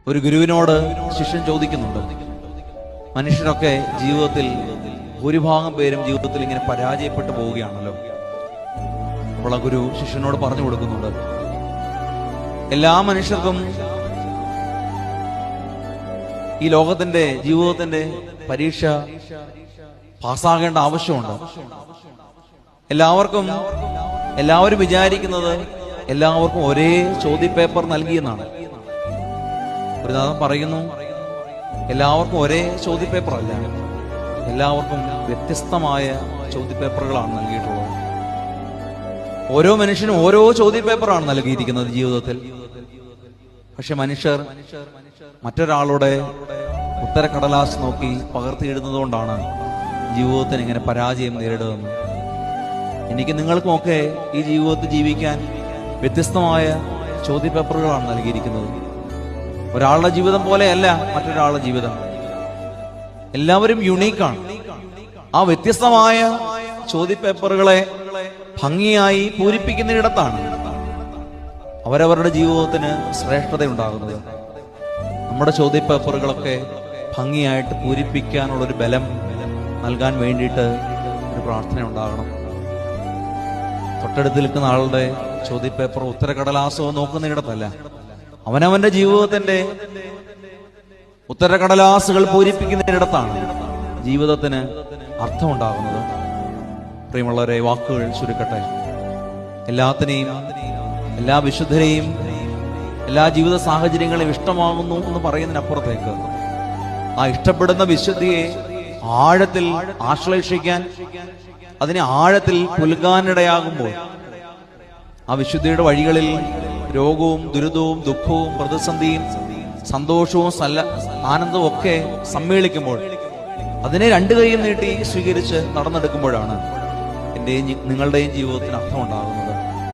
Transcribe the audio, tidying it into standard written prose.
ഒരു ഗുരുവിനോട് ശിഷ്യൻ ചോദിക്കുന്നുണ്ട്, മനുഷ്യരൊക്കെ ജീവിതത്തിൽ ഭൂരിഭാഗം പേരും ജീവിതത്തിൽ ഇങ്ങനെ പരാജയപ്പെട്ടു പോവുകയാണല്ലോ. അപ്പോൾ ആ ഗുരു ശിഷ്യനോട് പറഞ്ഞു കൊടുക്കുന്നുണ്ട്, എല്ലാ മനുഷ്യർക്കും ഈ ലോകത്തിന്റെ ജീവിതത്തിന്റെ പരീക്ഷ പാസ്സാകേണ്ട ആവശ്യമുണ്ട്. എല്ലാവരും വിചാരിക്കുന്നത് എല്ലാവർക്കും ഒരേ ചോദ്യപേപ്പർ നൽകിയെന്നാണ്. ഒരു നാഥൻ പറയുന്നു, എല്ലാവർക്കും ഒരേ ചോദ്യപേപ്പർ അല്ല, എല്ലാവർക്കും വ്യത്യസ്തമായ ചോദ്യപേപ്പറുകളാണ് നൽകിയിട്ടുള്ളത്. ഓരോ മനുഷ്യനും ഓരോ ചോദ്യപേപ്പറാണ് നൽകിയിരിക്കുന്നത് ജീവിതത്തിൽ. പക്ഷെ മനുഷ്യർ മറ്റൊരാളുടെ ഉത്തരക്കടലാസ് നോക്കി പകർത്തിയിടുന്നതുകൊണ്ടാണ് ജീവിതത്തിന് ഇങ്ങനെ പരാജയം നേരിടുന്നത്. എനിക്ക് നിങ്ങൾക്കുമൊക്കെ ഈ ജീവിതത്തിൽ ജീവിക്കാൻ വ്യത്യസ്തമായ ചോദ്യപേപ്പറുകളാണ് നൽകിയിരിക്കുന്നത്. ഒരാളുടെ ജീവിതം പോലെയല്ല മറ്റൊരാളുടെ ജീവിതം. എല്ലാവരും യുണീക്കാണ്. ആ വ്യത്യസ്തമായ ചോദ്യപേപ്പറുകളെ ഭംഗിയായി പൂരിപ്പിക്കുന്നിടത്താണ് അവരവരുടെ ജീവിതത്തിന് ശ്രേഷ്ഠതയുണ്ടാകുന്നത്. നമ്മുടെ ചോദ്യപേപ്പറുകളൊക്കെ ഭംഗിയായിട്ട് പൂരിപ്പിക്കാനുള്ളൊരു ബലം നൽകാൻ വേണ്ടിയിട്ട് ഒരു പ്രാർത്ഥന ഉണ്ടാകണം. തൊട്ടടുത്ത് നിൽക്കുന്ന ആളുടെ ചോദ്യപേപ്പറോ ഉത്തരക്കടലാസോ നോക്കുന്നിടത്തല്ല, അവനവന്റെ ജീവിതത്തിന്റെ ഉത്തരക്കടലാസുകൾ പൂരിപ്പിക്കുന്നിടത്താണ് ജീവിതത്തിന് അർത്ഥമുണ്ടാകുന്നത്. പ്രിയമുള്ളവരെ, വാക്കുകൾ ചുരുക്കട്ടെ. എല്ലാത്തിനെയും, എല്ലാ വിശുദ്ധരെയും, എല്ലാ ജീവിത സാഹചര്യങ്ങളെയും ഇഷ്ടമാകുന്നു എന്ന് പറയുന്നതിനപ്പുറത്തേക്ക് ആ ഇഷ്ടപ്പെടുന്ന വിശുദ്ധിയെ ആഴത്തിൽ ആശ്ലേഷിക്കാൻ, അതിനെ ആഴത്തിൽ പുൽകാനിടയാകുമ്പോൾ ആ വിശുദ്ധിയുടെ വഴികളിൽ രോഗവും ദുരിതവും ദുഃഖവും പ്രതിസന്ധിയും സന്തോഷവും ആനന്ദവും ഒക്കെ സമ്മേളിക്കുമ്പോൾ അതിനെ രണ്ടു കൈയും നീട്ടി സ്വീകരിച്ച് നടന്നെടുക്കുമ്പോഴാണ് എൻ്റെയും നിങ്ങളുടെയും ജീവിതത്തിന് അർത്ഥമുണ്ടാകുന്നത്.